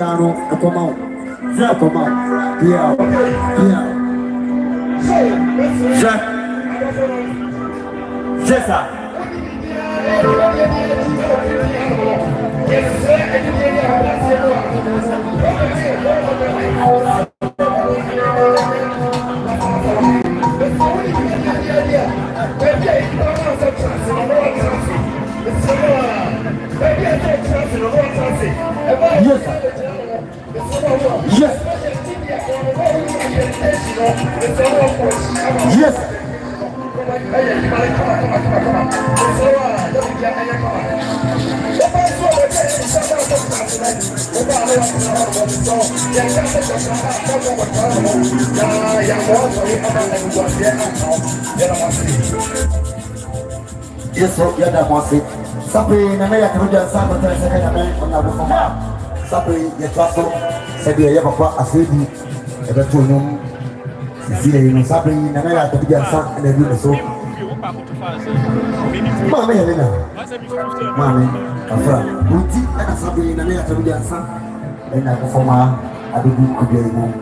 Come out. Yeah. Yes, sir. Yes. Yes. Yes, so yeah, that was it. Sapri, na meya kuja sasa kwa sekenya na unabufoma. Sapri ya twaso, sabi ya papa Aseibu, ebe tunum. Sisi ni sapri na meya kuja sasa na ndio so. Mama ya nena. Mama, afra. Uti na sapri na meya kuja sasa na kufoma adudu kuja imo.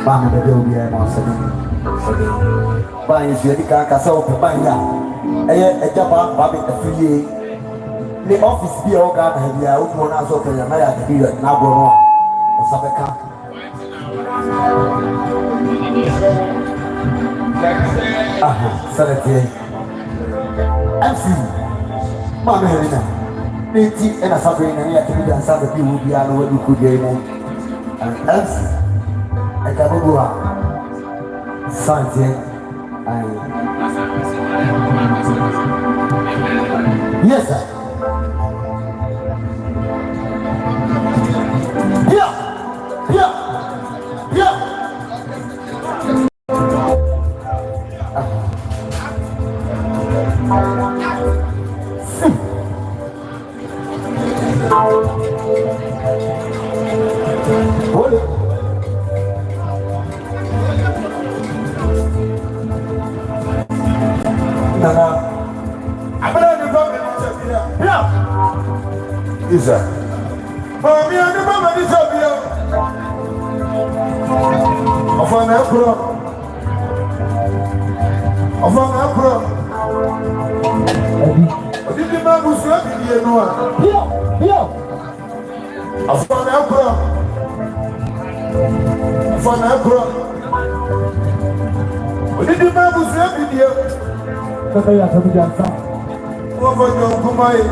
Mama bebe ubia na sabi. Ba yesu edika kasa opanya. Eye ejaba ba be afiye ni office bi o ga na bia o mo na so pe ya na ya bi na bo no o sabeka aha sarete MC ma me helena ni ti e na sabe na ya ti da sa bi wo bia no wa du ku de mo MC e ka bo wa sante ai yes, sir. Yeah. Hold it. Isa. Mami ani mama ni sabia. Afana pro. Odi ma busu abidie no a. Yo. Afana pro. Odi ma busu abidie. Kaka ya sabi jansa. Wo bojo kumai.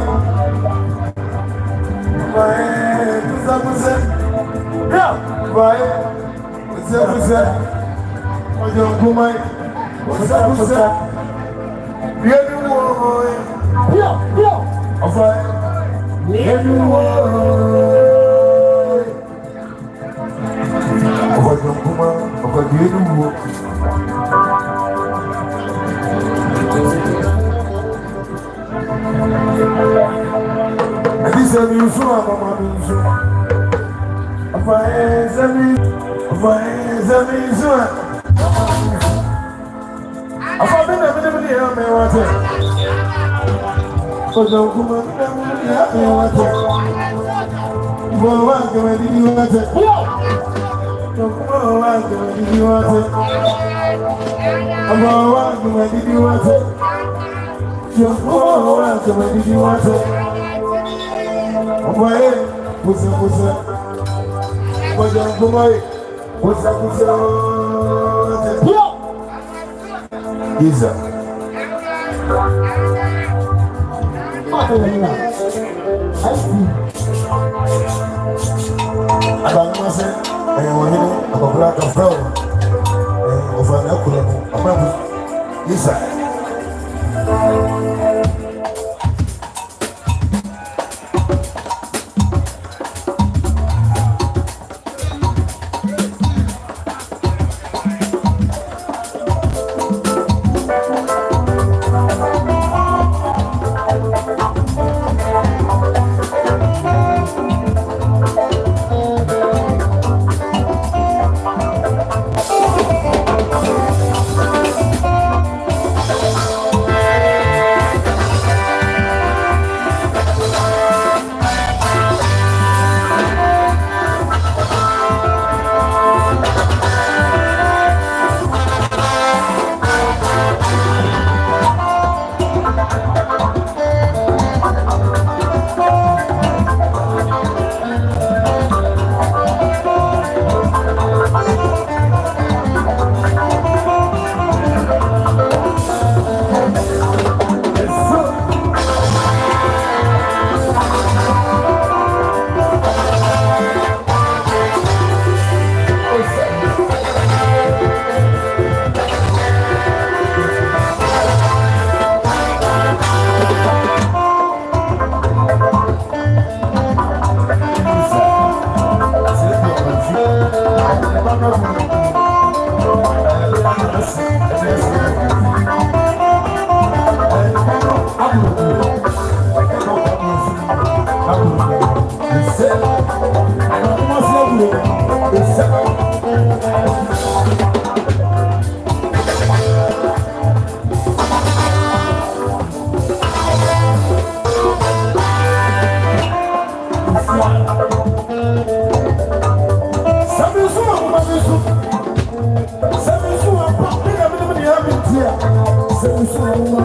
Papa,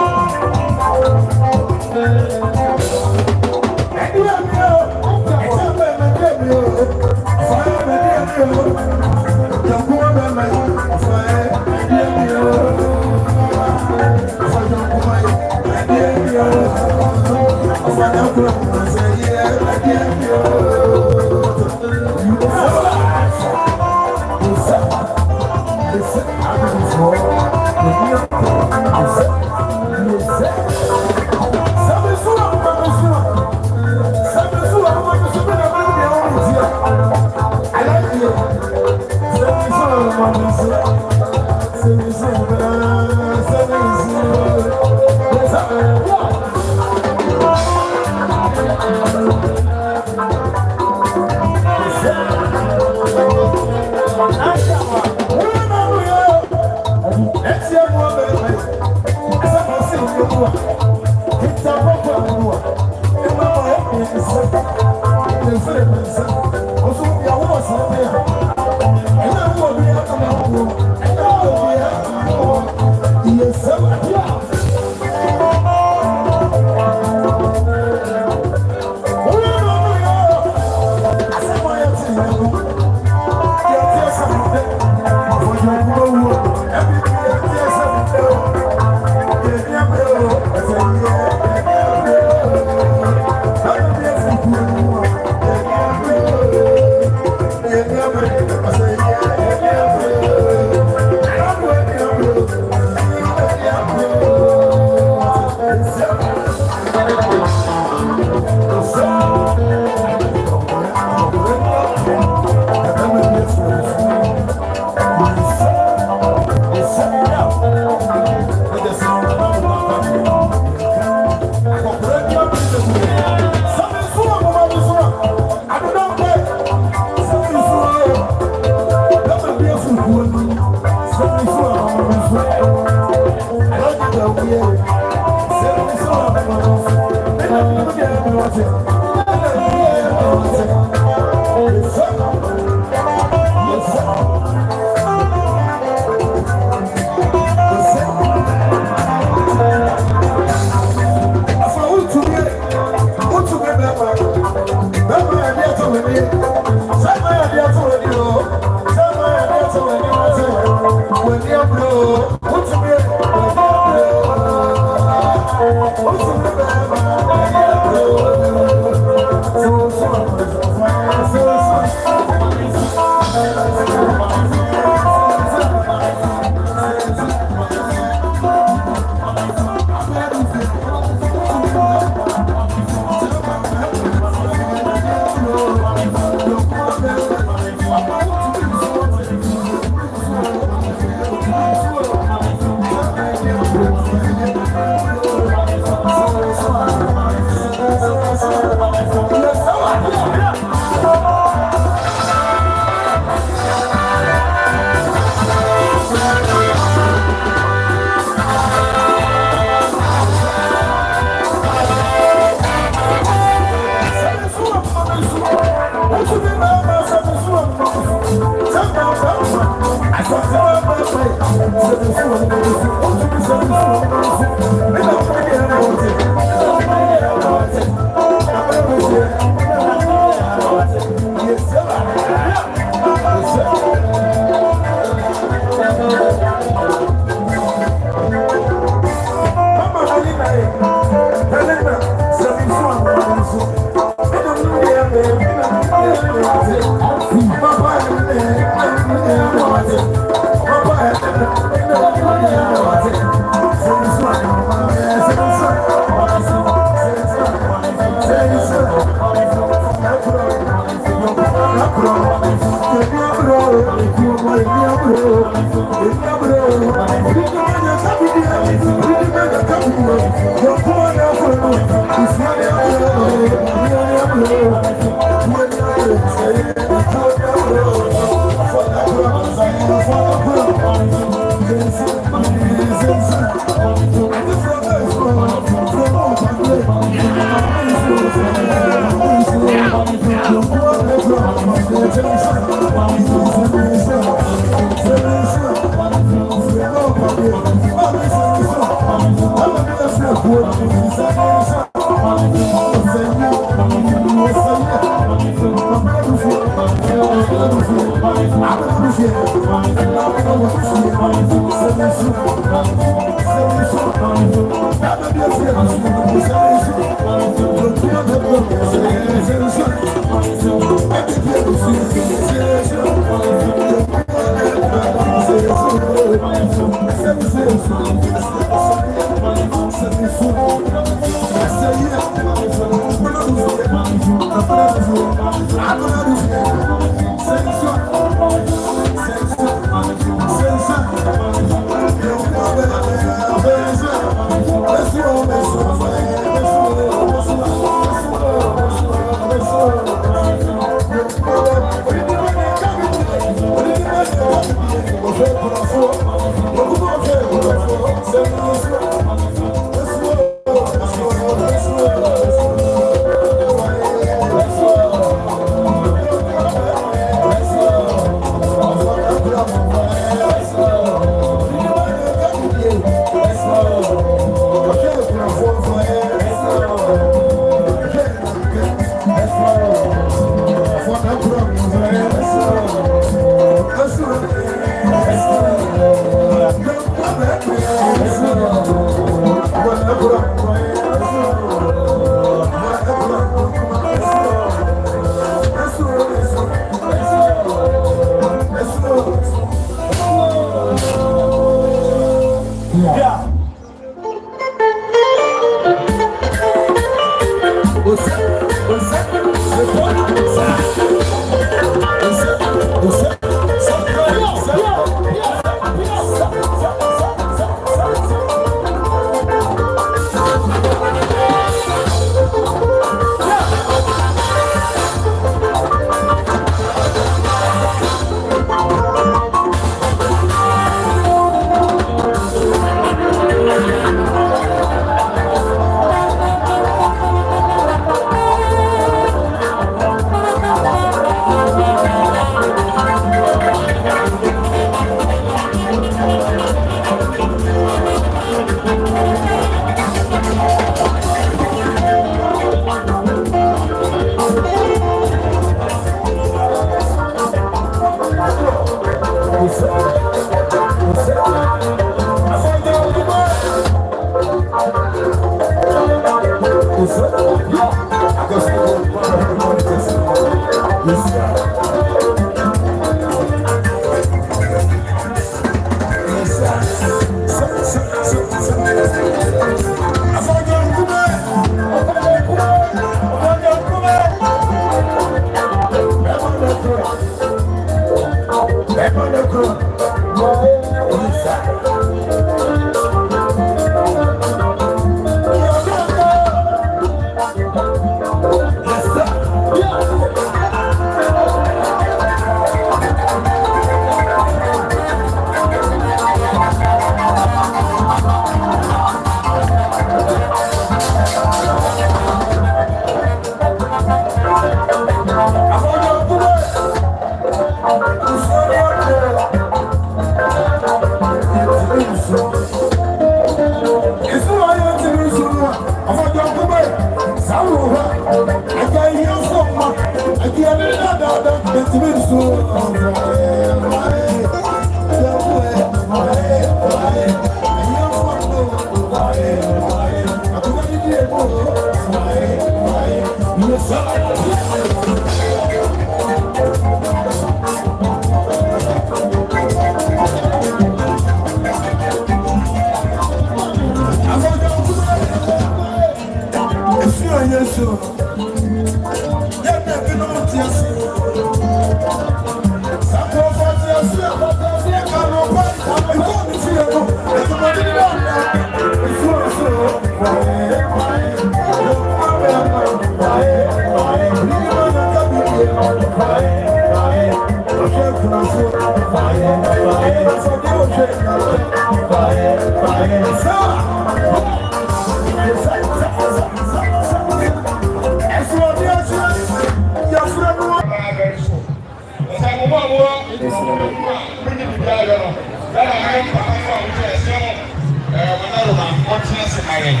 crying.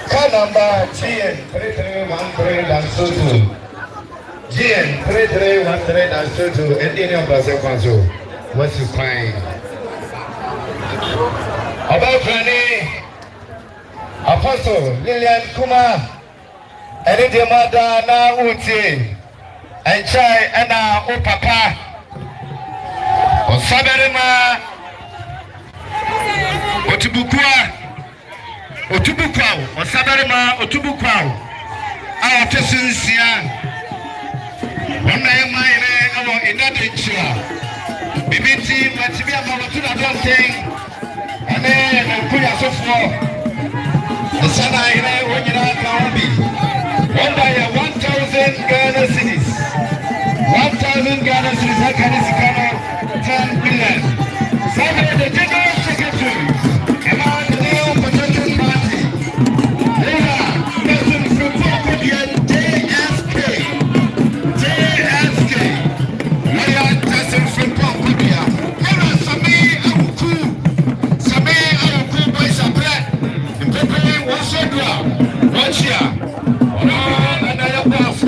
Car number GN3313-22. GN3313-22. And Indian Brazil Council. What's you crying? About Granny Apostle Lillian Kuma. And Indian mother na Uti. And Chai and O Papa. Osaberima Otubukwa Osaberima Otubukwa our tesinsia Wanda Yamaire our Inadenchia Bibiti Matibia Mamatuna Kwarteng and then Kuya Sofo the Sana Ine Wanyana Kawabi Wanda 1,000 Ghana cities 1,000 Ghana cities Hakanisicano 10 million. Seven the General Secretary among the new Potential Party. Later, President Republican JSK. Later, President Republican. Later, Sami Awuku by Sabret. The people was Russia. And I have passed.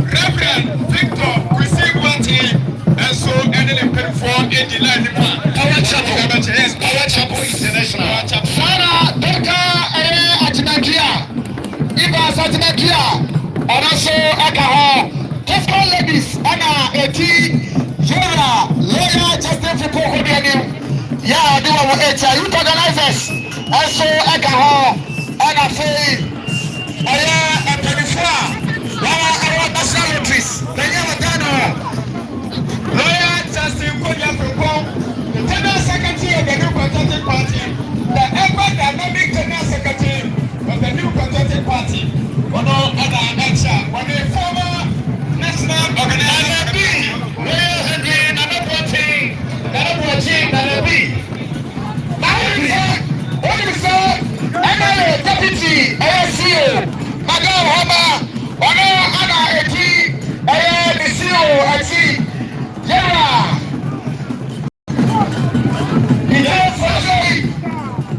Reverend Victor Kusibuati, and so ended up for a delay. Our chapel international. Sarah Berka Atinakia, Iva Satinakia, and also Akaha, Tesco ladies, Anna Eti, Jora, Lawyer Justin Fukubiani, Ya, do our youth organizers, and so Akaha, Anna Faye. Aya Penifra, our nationalities, the Yamatano, Lawyer Justin Kodia Propon, the General Secretary of the new Conservative Party, the ever dynamic General Secretary of the new Conservative Party, one of other nature, one of the former national organizer, Lawyer Henry, another watching, what do you say? Deputy ASCO, Madam Hama, Anna Eti, ASCO, Eti, Yara.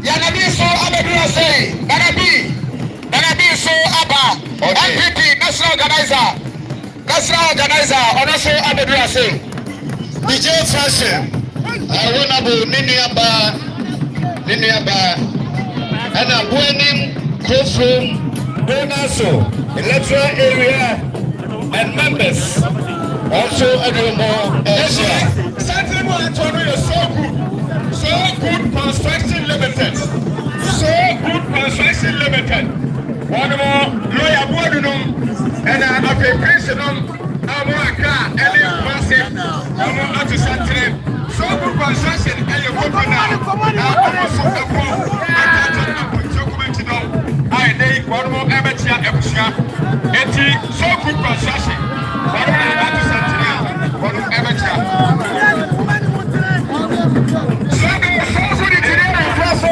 Yanabi so Abedura say, Yanabi so Abba, MPP, National Organizer, and also Abedura say. DJ Fashion, I want to be Niniaba. And I'm winning classroom, Bonaso, electoral area, and members. Also, more Asia. Santiago Antonio is so good construction limited. One more lawyer, and I'm a pension on our car, and massive, I'm to Santiago. So good construction, and you're going one more amateur episode. Eti so good construction. One more amateur. So good engineering for so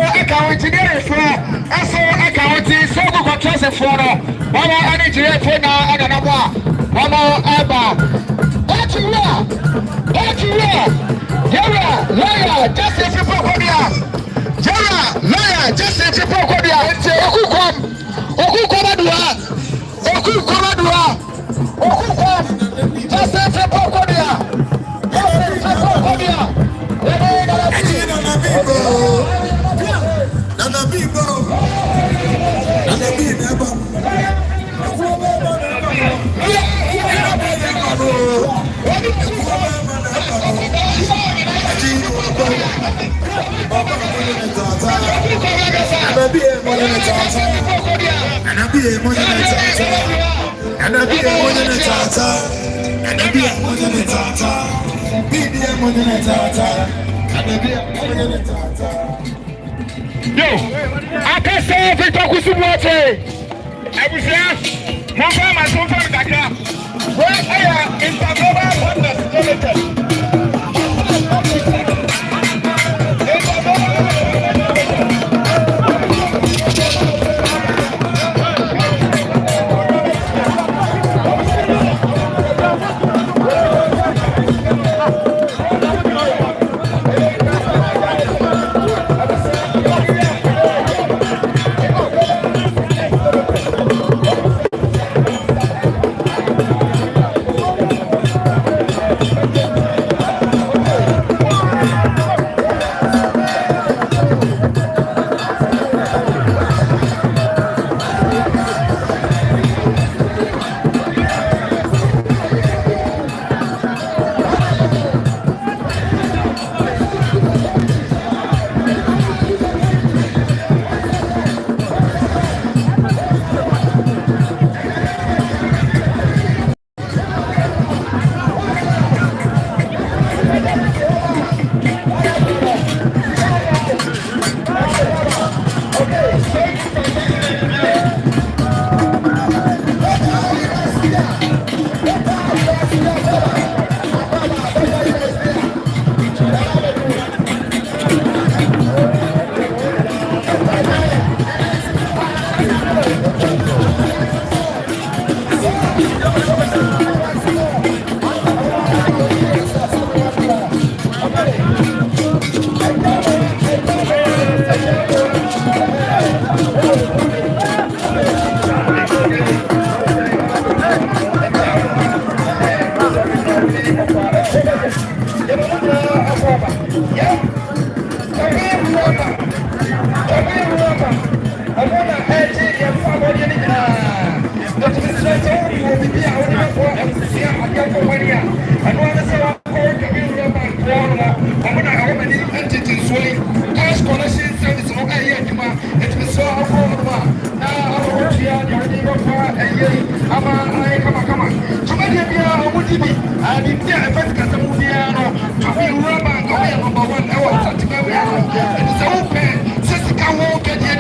good construction for one more energy for now and another. One more ever. What you are? Lawyer, just a few lawyer, just a few Yo, I can say Victor Kusibuati. I was here. My son from Dakar. Where I am in Tabiri Partners Limited. TV. And in there, first Casamudiano, to be rubber, number one, I was at the and it's open. Sister walk at the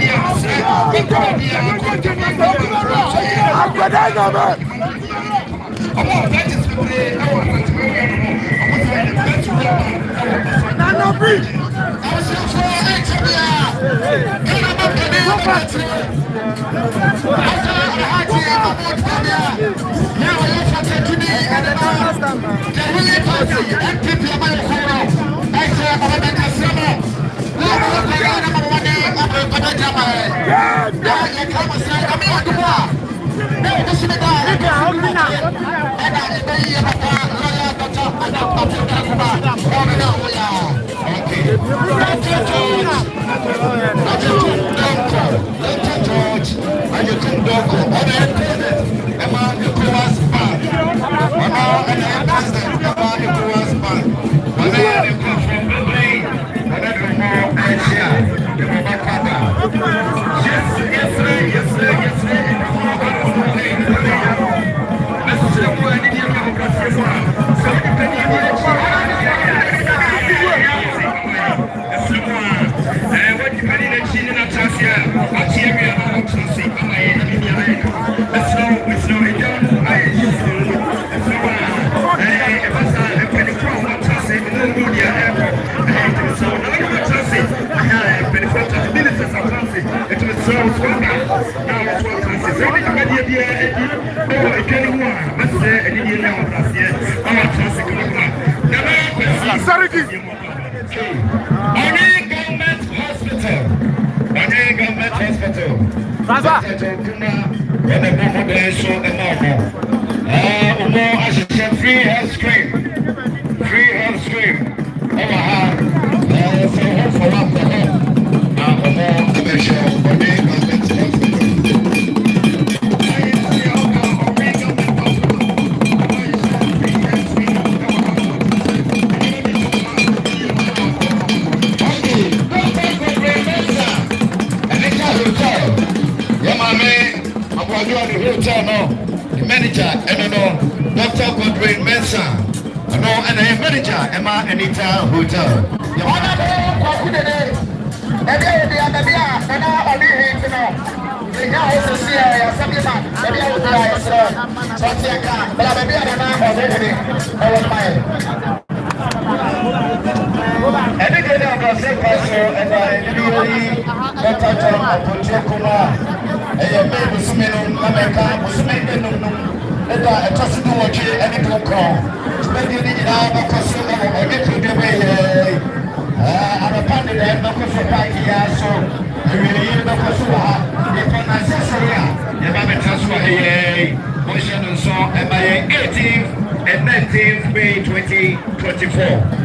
and 19th May 2024.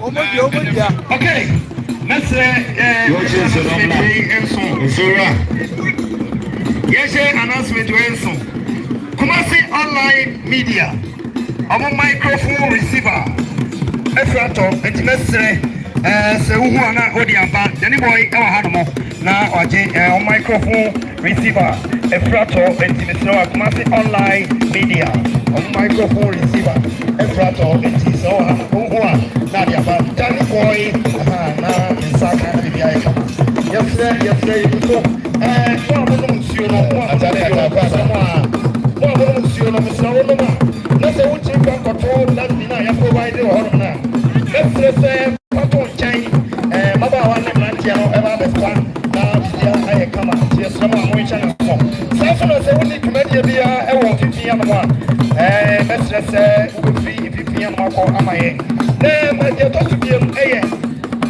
Okay. Let's announcement Kumasi online media. I'm a microphone receiver. Efrato, intimate. So who are not audience, any boy ever had more. Now, on microphone receiver. Efrato, intimate. Kumasi online media. On microphone receiver. Efrato, intimate. So who are Nadia, but Danny boy, now in Saka, yes,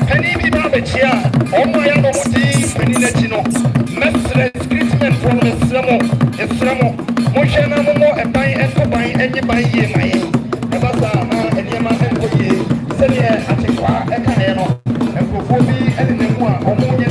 Penny be Babachia, oh my Amoti, Penino, Mestre, treatment from the Slamo, the Slamo, Moshana Momo, and buy and to buy any by ye, my Abasa, and Yama and Poye, Selia, Atikwa, and Caneno, and Kofobi, and the Moa, or Monia.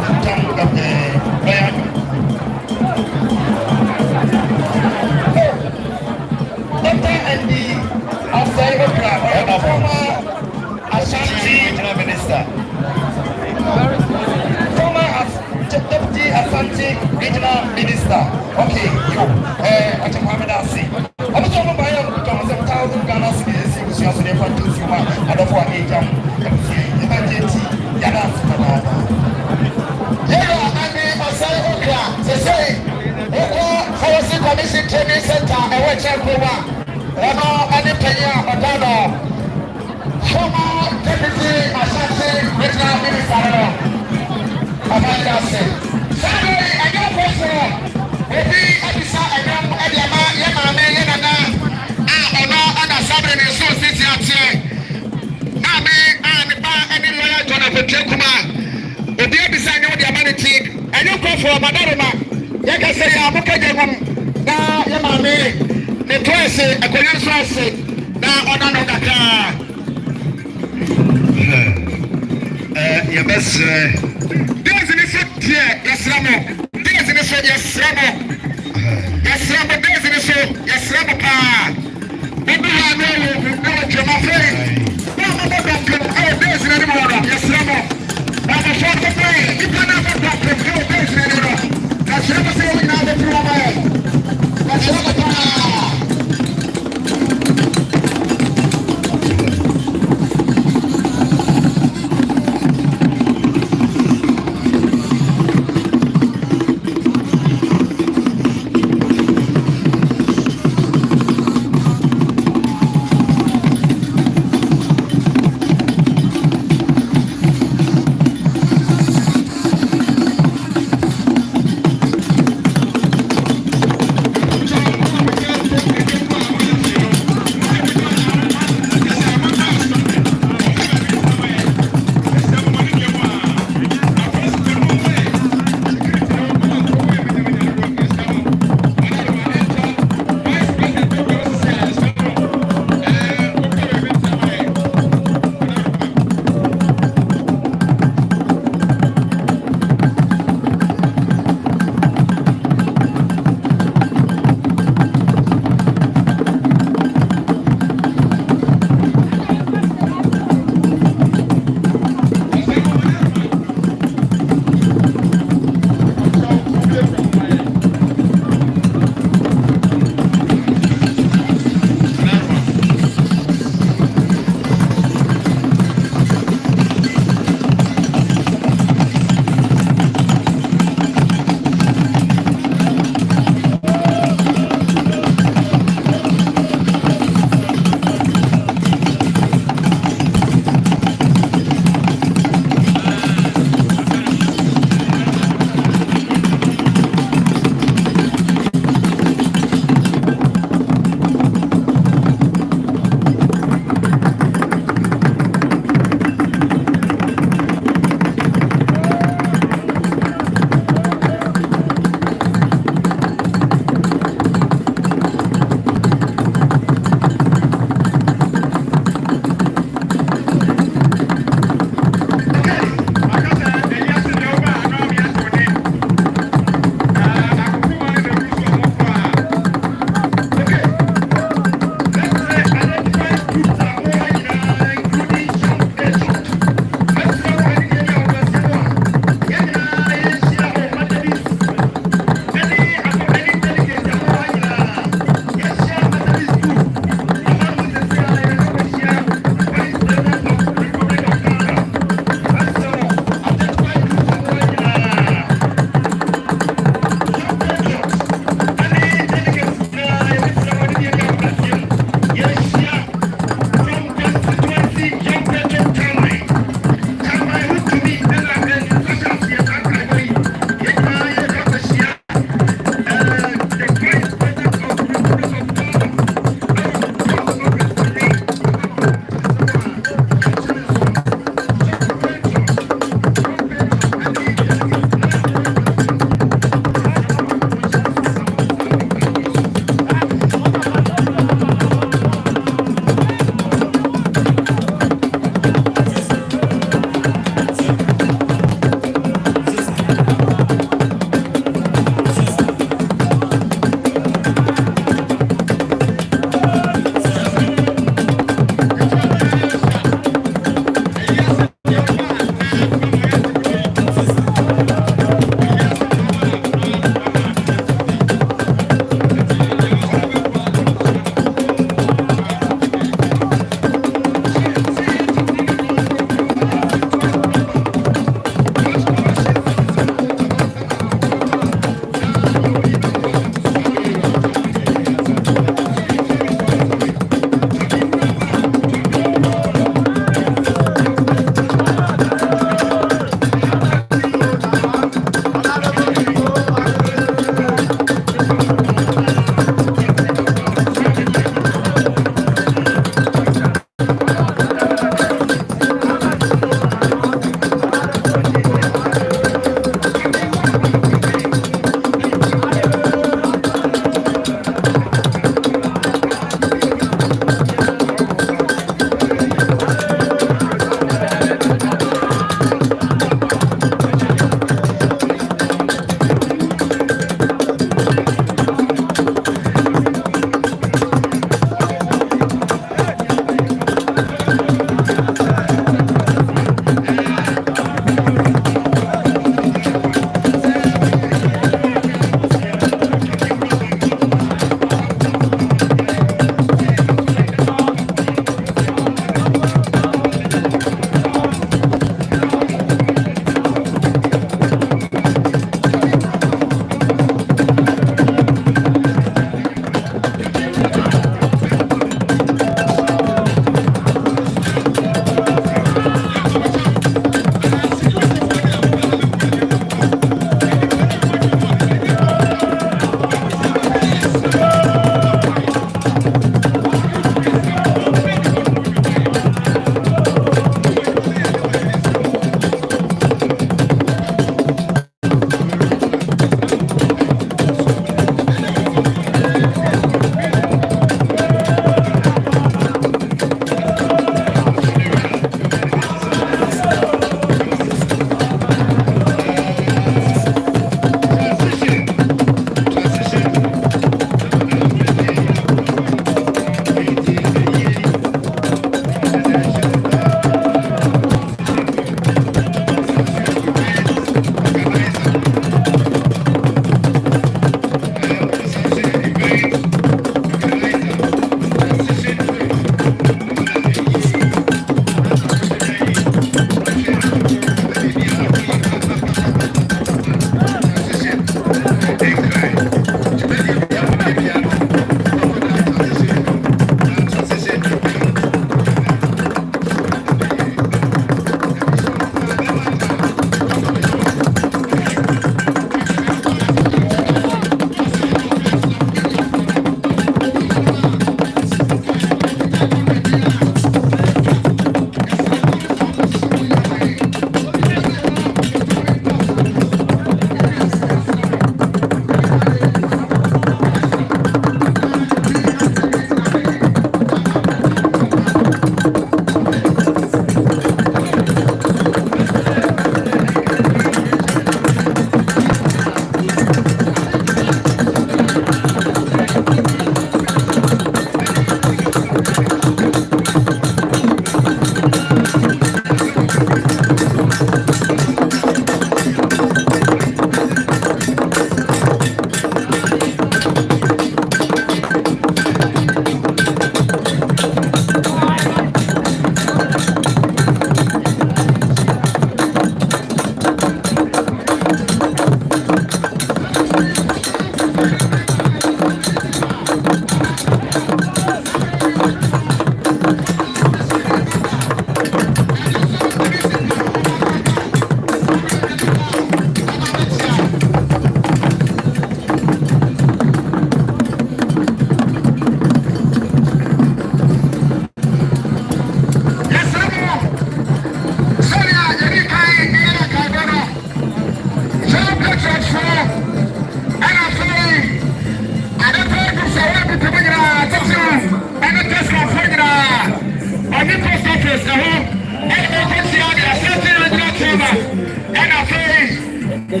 Okay,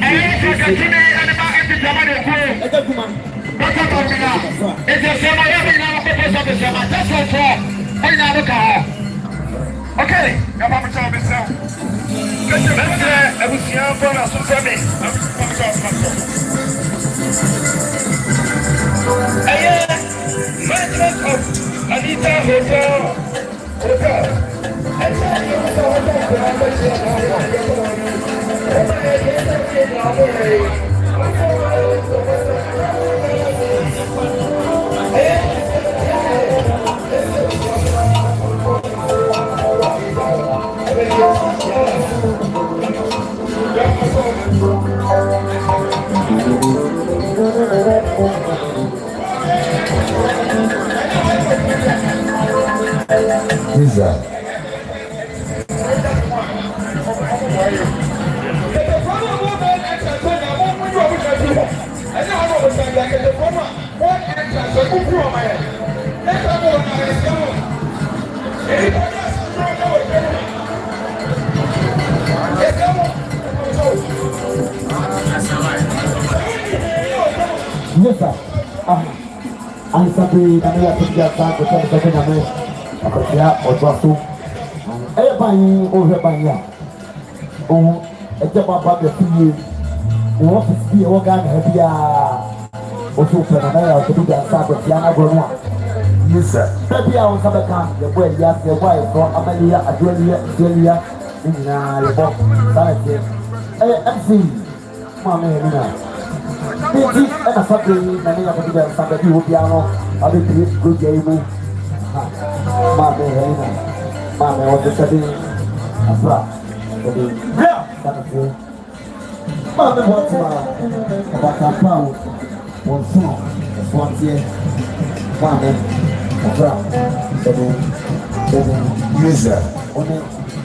come on, tell me so. Let's see how far I'm management of Anita Hotel. Yes, sir. I'm sorry, I'm here to get back to the second of it. Yeah, or Drasso. Everybody over by here. Oh, a job about the few. You want to see what kind of happy also for another to do that start with Yana Gronwa. Yes, sir. Maybe I was have a camp, the way you have your wife from Amalia, Adelia, in the box. Sanity. MC, Mamma. This is a Saturday, many of the Saturday piano. I will be good game. Mamma, was the setting. Yeah, Saturday. Mamma, what's about a pound? One song, one year. Mamma, yes, sir. Only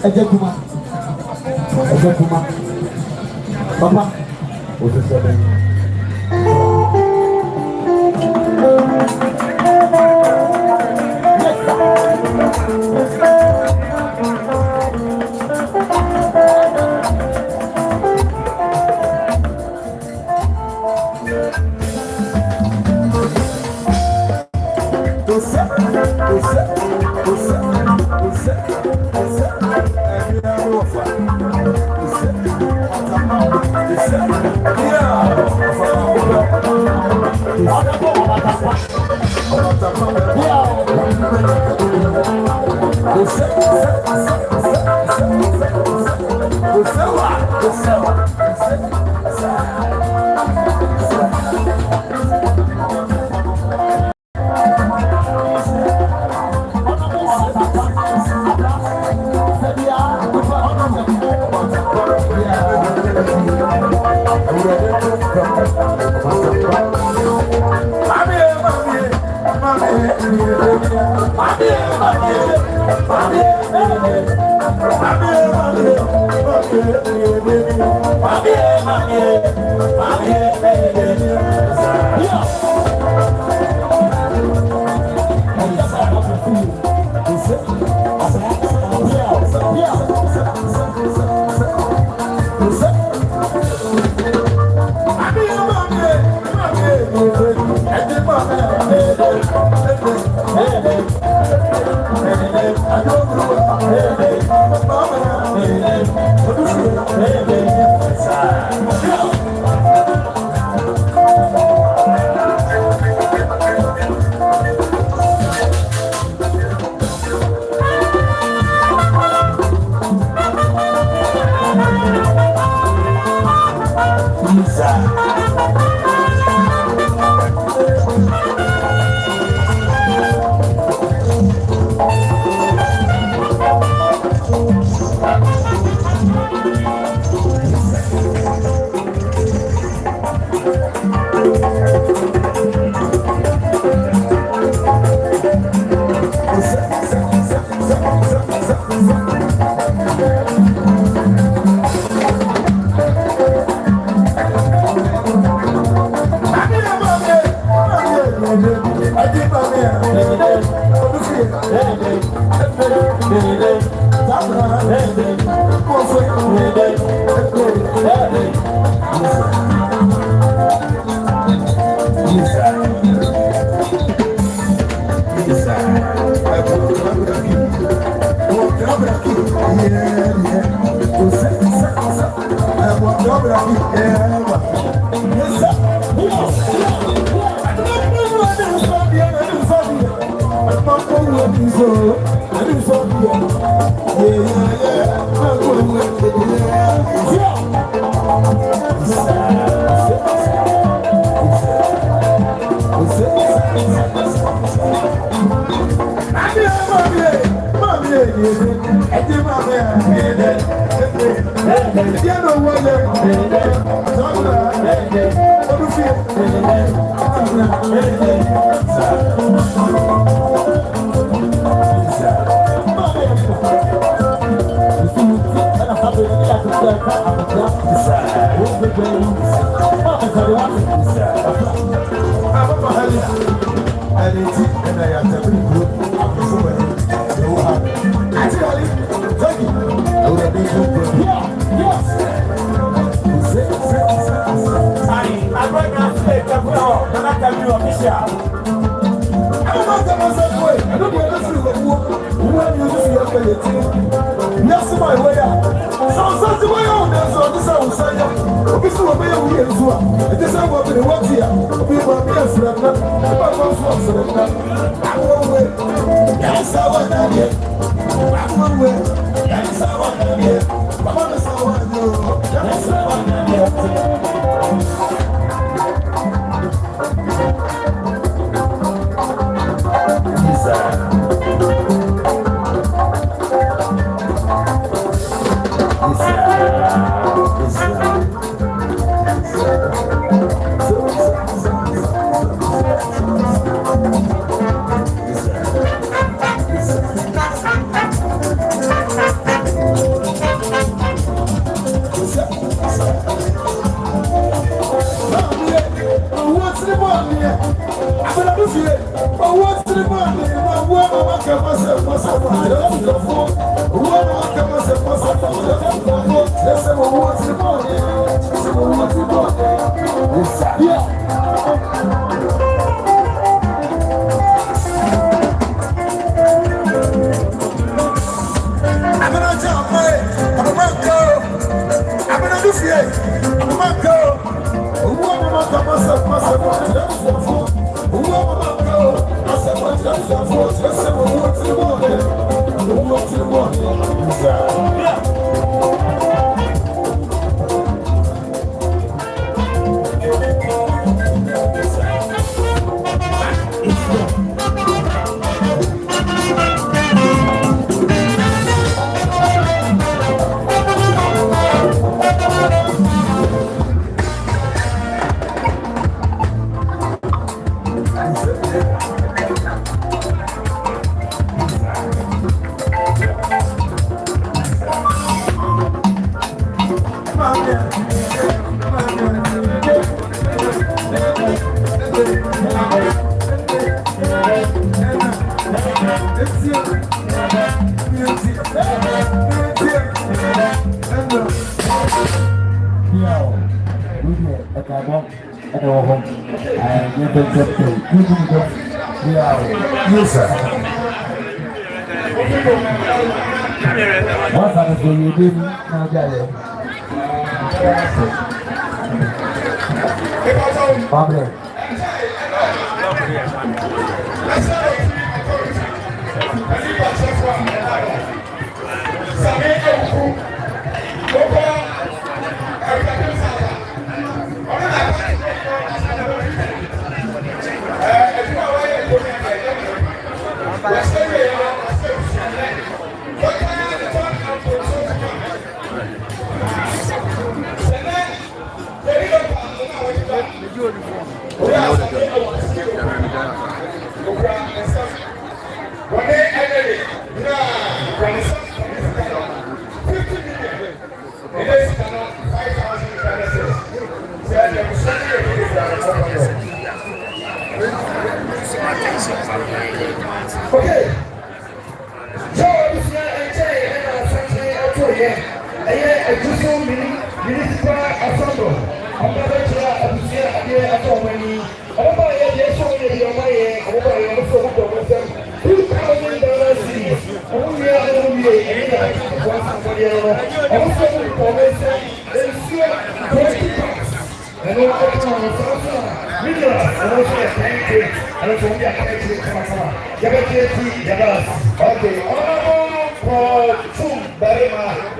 a gentleman. Papa, was the setting.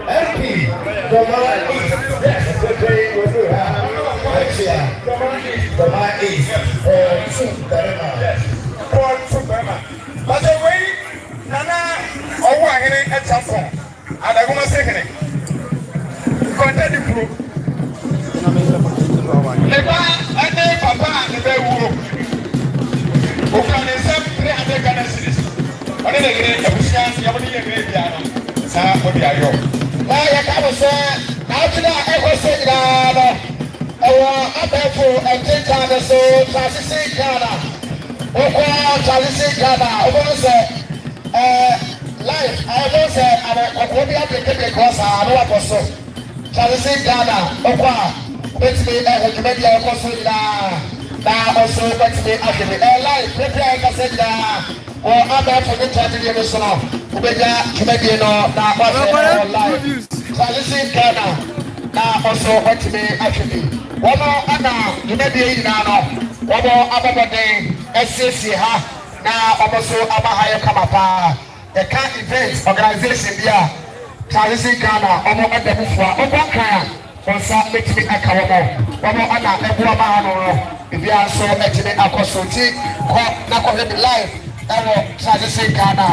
MP, the man is, yes, the day we do have. The man is, but the way, Nana, oh, I had a example, and I want to say it. Content the proof. Never, I never, Papa, the very woman. Who can accept 300 Ghana cities? What is the great Abushan, Yabani, Great Sir, what are you? Now, you can say, now, I was saying that. Abaffour and Ghana, so transition Ghana. Transition Ghana. I want to say, life. I want to say, I will be able to get across. I know what so. Transition Ghana. Let's be a comedian. Now also, let's be a life. Prepare a set or Abaffour the transition. Comedian or life. Transition Ghana. Now also, let's be actually. One more Anna, you may be in Nano, one more Ababade, SCC, now also Abahaya Kamapa, the CAN events organization here, Transition Ghana, Omo at the Buffa, Omo Kaya, on Saturday to a Kawamo, one more Anna, Ebuamano, if you are so actually a consulting, Nako live, Transition Ghana,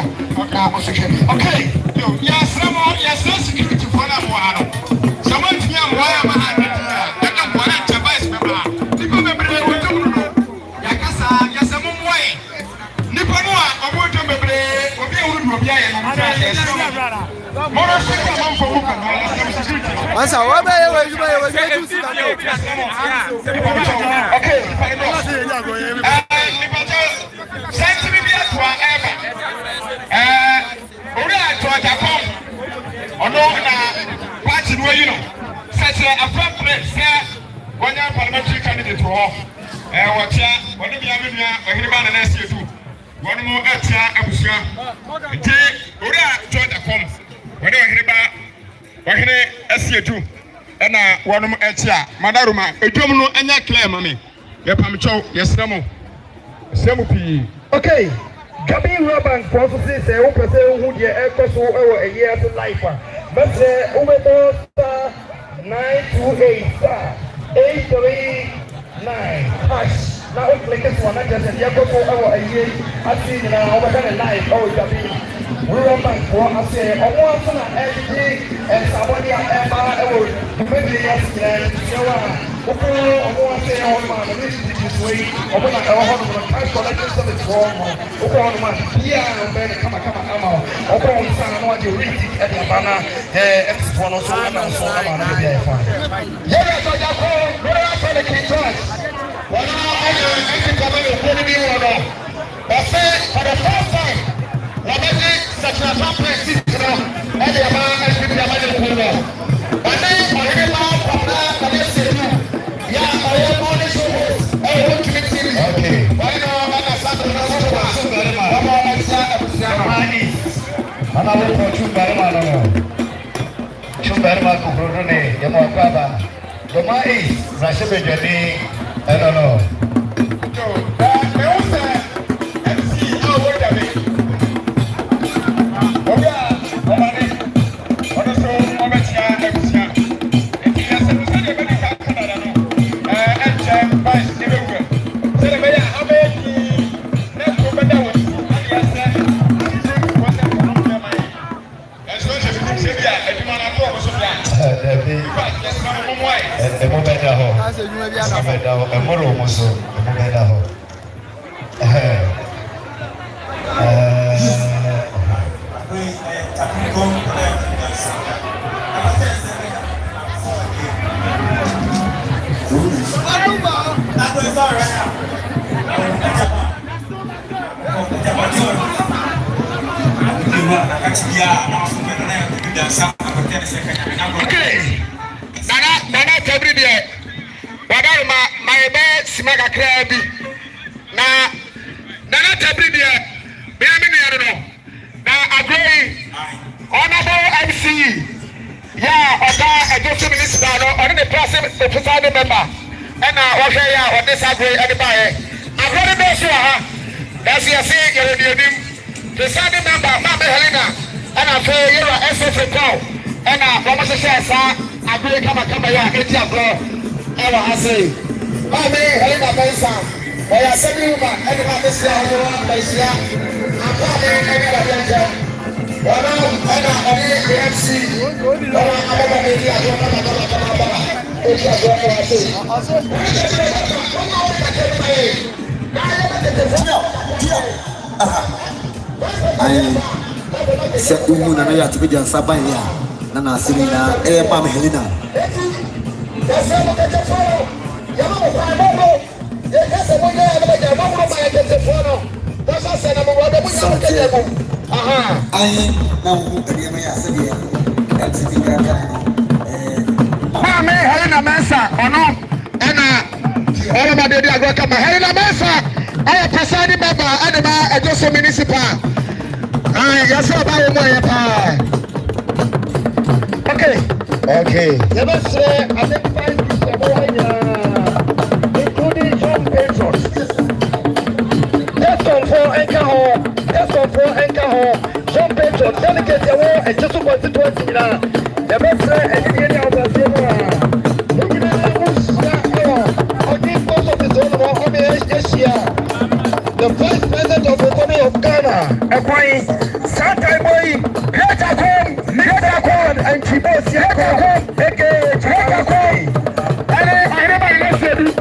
now also. Okay, yes, Ramon, yes, no security for Namuano. Someone to me, why am I? Parliamentary candidate to off. What ya? What do you have in here? One more at Abusia. Take Ura join the com. When I Aseibu and one more at ya. Madaruma, a domino and ya claim money. Yapamicho, yes, Ramo. Samupi. Okay. Gabi Raban processes a person who ye echoes over a year to life. But over 928 839 hash. Now click this one and just a year. I see now over kind of life. Oh, Gabi. We run back for I say, I want to everything and somebody ever maybe yesterday. I want to say, oh man, this is this way. I want to cash collection stuff is wrong. Yeah, man, come on. I want to know you read it at the banner. It's one or so. I'm so fine. Yeah, so you go. Where are the kids? Well, I think I'm going to be one. But for the first time, what is it? Such a complex system. And the man has been the man. But then, I hear about from Aseibu. Yeah, I am on the show. I want to meet you. Okay. Why not? I'm a son of a I'm a little Chumbarma. Chumbarma Kukurune, Yamaka. The Mai, Rashabedi, I don't know. Okay. Nana Tabiri there. Wadaruma my bed smaga krabi. Nana Tabiri there. Me I don't know. Now agree. Honorable MC. Yeah, Oda Education Minister or the president member. and okay, or disagree anybody. I've got a best that's your saying you're the Sunday member, Mama Helena, and I feel you're a SFA call, and I say, I really come here, get your bro. I say, Mama Helena Benson, or I said, you man, anyone this year, I'm coming anywhere. Set to moon and I have to be just Sabaya, Nana Silina, Pam Helena. Mame Helena Mensa, or no, and all about the Agua Helena Mensa, I am presiding member, and just municipal. Yes, okay. You must say, identify including young patrons. That's all for anchor home. That's all for anchor home. Some patrons delegate the war and just about the 20 now. The best say, and you get out of the the Vice President of the Republic of Ghana, Akwai, Satai Boy, Petakon, and Chibos Yakon, aka Petakon. Anybody listen?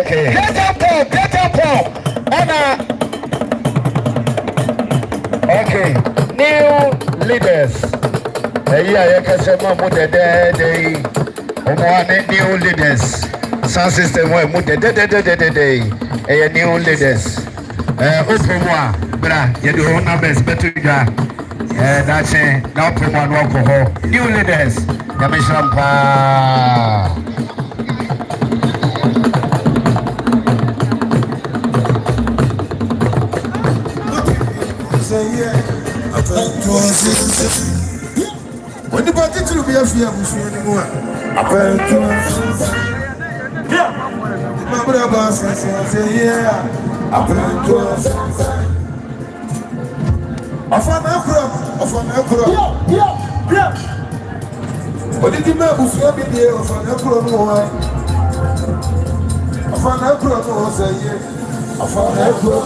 Okay. Get up, okay. New leaders. New leaders. Sound system new leaders. You do own numbers better. That's it. Now promote alcohol. New leaders. When the party to be a fear anymore, my brother says, yeah, but did you know who's going to be there of an acro? Of an acro, say, yeah, of an acro.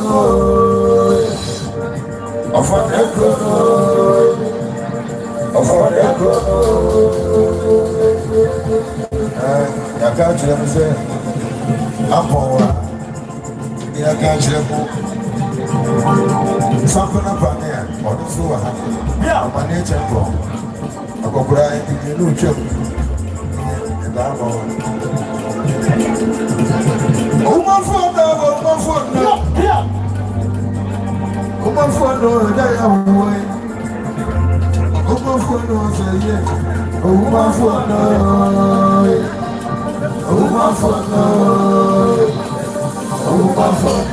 Of an acro. I can't tell them, say, I'm poor. I can't tell them. Something up there, or the sewer. Yeah, my nature. I go cry in the new chip. And I'm on. Oh, my phone, yeah. Oh, my phone, they are away. Oh, my phone, say, yeah. Oh, my phone, oh, my phone, oh, my phone.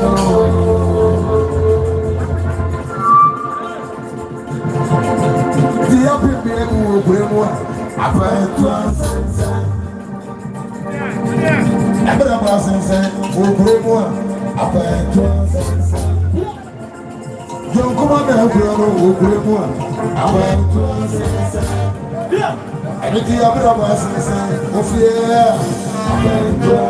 The happy people will bring one. Après toi, will bring one. Après toi, John Kuma will bring one. Après toi, everything about us, of fear. Après toi,